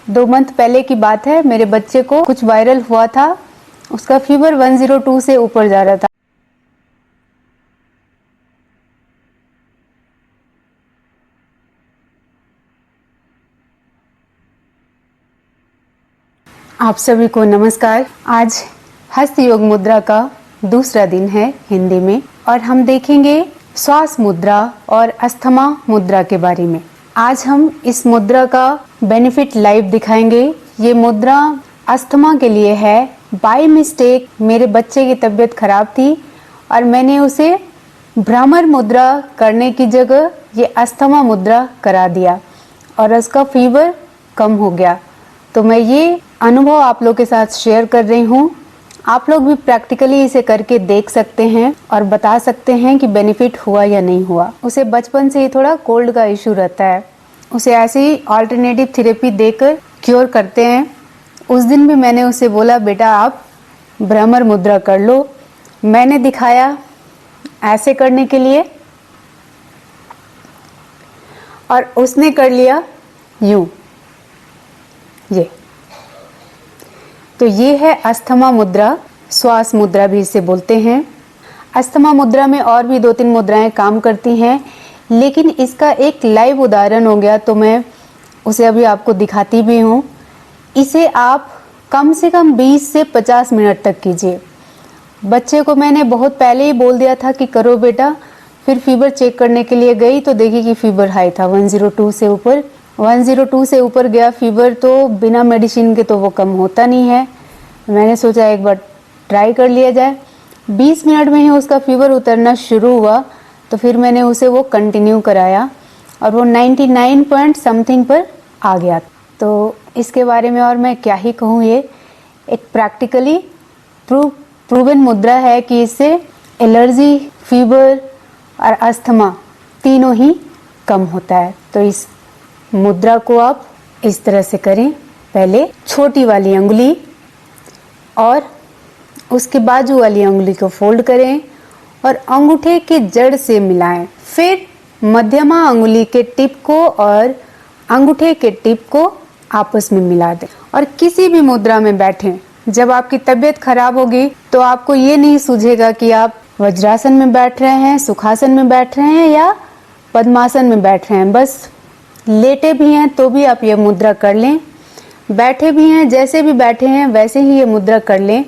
2 month पहले की बात है, मेरे बच्चे को कुछ वायरल हुआ था, उसका फीवर 102 से ऊपर जा रहा था। आप सभी को नमस्कार। आज हस्त योग मुद्रा का दूसरा दिन है हिंदी में, और हम देखेंगे श्वास मुद्रा और अस्थमा मुद्रा के बारे में। आज हम इस मुद्रा का बेनिफिट लाइव दिखाएंगे। ये मुद्रा अस्थमा के लिए है। बाय मिस्टेक मेरे बच्चे की तबीयत खराब थी और मैंने उसे भ्रामर मुद्रा करने की जगह ये अस्थमा मुद्रा करा दिया और उसका फीवर कम हो गया। तो मैं ये अनुभव आप लोग के साथ शेयर कर रही हूँ। आप लोग भी प्रैक्टिकली इसे करके देख सकते हैं और बता सकते हैं कि बेनिफिट हुआ या नहीं हुआ। उसे बचपन से ही थोड़ा कोल्ड का इशू रहता है, उसे ऐसे ही अल्टरनेटिव थेरेपी देकर क्योर करते हैं। उस दिन भी मैंने उसे बोला, बेटा आप भ्रमर मुद्रा कर लो। मैंने दिखाया ऐसे करने के लिए और उसने कर लिया यूं। ये तो ये है अस्थमा मुद्रा, श्वास मुद्रा भी इसे बोलते हैं। अस्थमा मुद्रा में और भी 2-3 मुद्राएं काम करती हैं, लेकिन इसका एक लाइव उदाहरण हो गया तो मैं उसे अभी आपको दिखाती भी हूँ। इसे आप कम से कम 20 से 50 मिनट तक कीजिए। बच्चे को मैंने बहुत पहले ही बोल दिया था कि करो बेटा, फिर फीवर चेक करने के लिए गई तो देखी कि फीवर हाई था, 102 से ऊपर। 102 से ऊपर गया फीवर, तो बिना मेडिसिन के तो वो कम होता नहीं है। मैंने सोचा एक बार ट्राई कर लिया जाए। 20 मिनट में ही उसका फीवर उतरना शुरू हुआ, तो फिर मैंने उसे वो कंटिन्यू कराया और वो 99 पॉइंट समथिंग पर आ गया। तो इसके बारे में और मैं क्या ही कहूँ, ये एक प्रैक्टिकली प्रूवन मुद्रा है कि इससे एलर्जी, फीवर और अस्थमा तीनों ही कम होता है। तो इस मुद्रा को आप इस तरह से करें। पहले छोटी वाली अंगुली और उसके बाजू वाली अंगुली को फोल्ड करें और अंगूठे के जड़ से मिलाएं। फिर मध्यमा अंगुली के टिप को और अंगूठे के टिप को आपस में मिला दें और किसी भी मुद्रा में बैठें। जब आपकी तबीयत खराब होगी तो आपको ये नहीं सूझेगा कि आप वज्रासन में बैठ रहे हैं, सुखासन में बैठ रहे हैं या पद्मासन में बैठ रहे हैं। बस लेटे भी हैं तो भी आप ये मुद्रा कर लें, बैठे भी हैं जैसे भी बैठे हैं वैसे ही ये मुद्रा कर लें।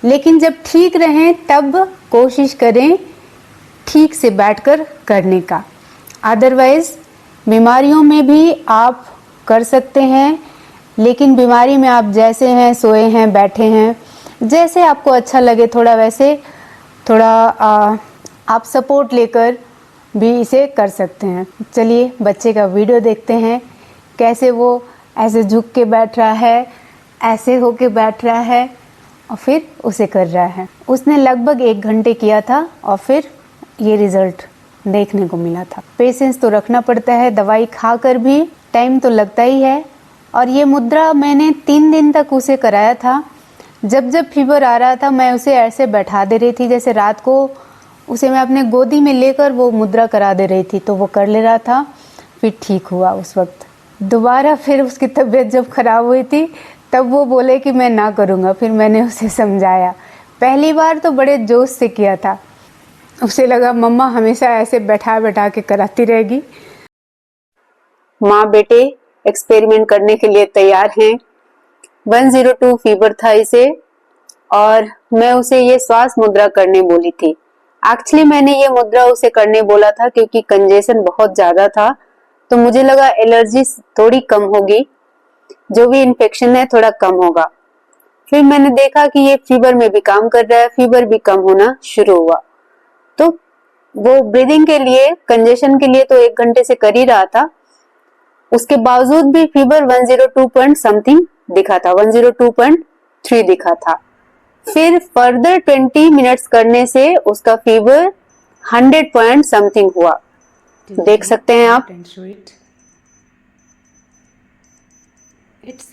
लेकिन जब ठीक रहें तब कोशिश करें ठीक से बैठकर करने का। अदरवाइज बीमारियों में भी आप कर सकते हैं, लेकिन बीमारी में आप जैसे हैं, सोए हैं, बैठे हैं, जैसे आपको अच्छा लगे थोड़ा वैसे थोड़ा आप सपोर्ट लेकर भी इसे कर सकते हैं। चलिए बच्चे का वीडियो देखते हैं, कैसे वो ऐसे झुक के बैठ रहा है, ऐसे होके बैठ रहा है और फिर उसे कर रहा है। उसने लगभग 1 घंटे किया था और फिर ये रिजल्ट देखने को मिला था। पेशेंस तो रखना पड़ता है, दवाई खाकर भी टाइम तो लगता ही है। और ये मुद्रा मैंने 3 दिन तक उसे कराया था। जब जब फीवर आ रहा था मैं उसे ऐसे बैठा दे रही थी, जैसे रात को उसे मैं अपने गोदी में लेकर वो मुद्रा करा दे रही थी, तो वो कर ले रहा था। फिर ठीक हुआ। उस वक्त दोबारा फिर उसकी तबीयत जब खराब हुई थी तब वो बोले कि मैं ना करूँगा। फिर मैंने उसे समझाया। पहली बार तो बड़े जोश से किया था, उसे लगा मम्मा हमेशा ऐसे बैठा बैठा के कराती रहेगी। माँ बेटे एक्सपेरिमेंट करने के लिए तैयार हैं। 102 फीवर था इसे और मैं उसे ये श्वास मुद्रा करने बोली थी। एक्चुअली मैंने ये मुद्रा उसे करने बोला था क्योंकि कंजेशन बहुत ज्यादा था, तो मुझे लगा एलर्जी थोड़ी कम होगी, जो भी इन्फेक्शन है थोड़ा कम होगा। फिर मैंने देखा कि ये फीवर में भी काम कर रहा है, फीवर भी कम होना शुरू हुआ। तो वो ब्रीदिंग के लिए, कंजेशन के लिए तो 1 घंटे से कर ही रहा था। उसके बावजूद भी फीवर 102 पॉइंट समथिंग दिखा था, 102.3 दिखा था। फिर फर्दर 20 मिनट्स करने से उसका फीवर 100 पॉइंट समथिंग हुआ। देख सकते हैं आप। It's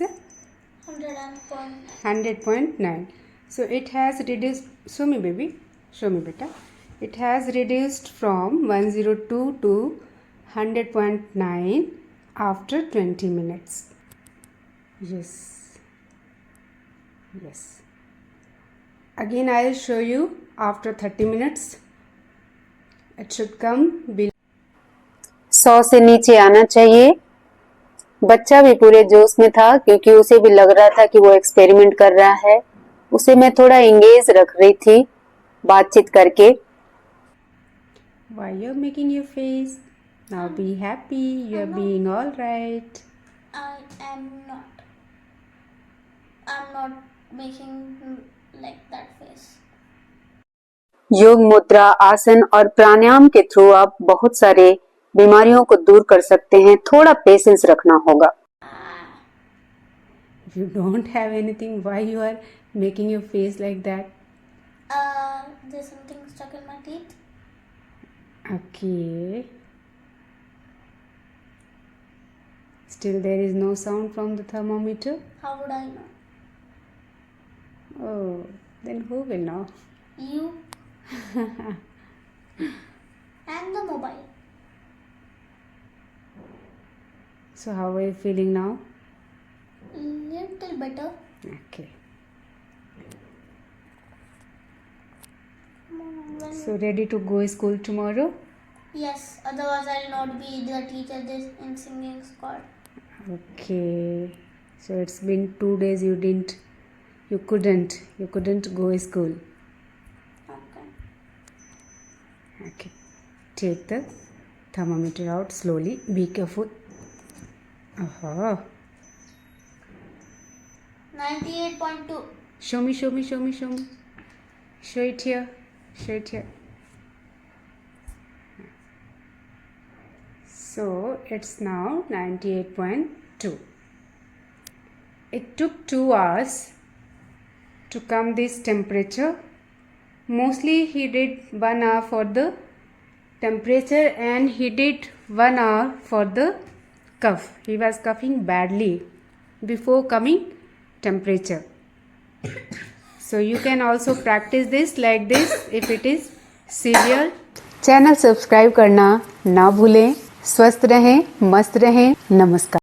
100.9. So it has reduced. Show me, baby. Show me, beta. It has reduced from 102 to 100.9 after 20 minutes. Yes. Yes. Again, I'll show you after 30 minutes. It should come below. 100 से नीचे आना चाहिए। बच्चा भी पूरे जोश में था क्योंकि उसे भी लग रहा था कि वो एक्सपेरिमेंट कर रहा है। उसे मैं थोड़ा एंगेज रख रही थी बातचीत करके। Why you're making your face? Now be happy. You're being all right. I am not. I'm not making like that face. योग मुद्रा, आसन और प्राणायाम के थ्रू आप बहुत सारे बीमारियों को दूर कर सकते हैं। थोड़ा पेशेंस रखना होगा। If you don't have anything, why you are making your face like that? There's something stuck in my teeth. Okay. Still there is no sound from the thermometer? How would I know? Oh, then who will know? You and the mobile. So how are you feeling now? Little better. Okay. When- So ready to go school tomorrow? Yes, otherwise I'll not be the teacher in singing squad. Okay. So it's been 2 days you couldn't go school. Okay. Okay. Take the thermometer out slowly. Be careful. 98.2. Show me. Show it here. So it's now 98.2. It took 2 hours to come this temperature. Mostly he did 1 hour for the temperature and he did 1 hour for the cough. He was coughing badly before coming temperature. So you can also practice this like this if it is severe. Channel subscribe करना ना भूलें। स्वस्थ रहें, मस्त रहें। नमस्कार।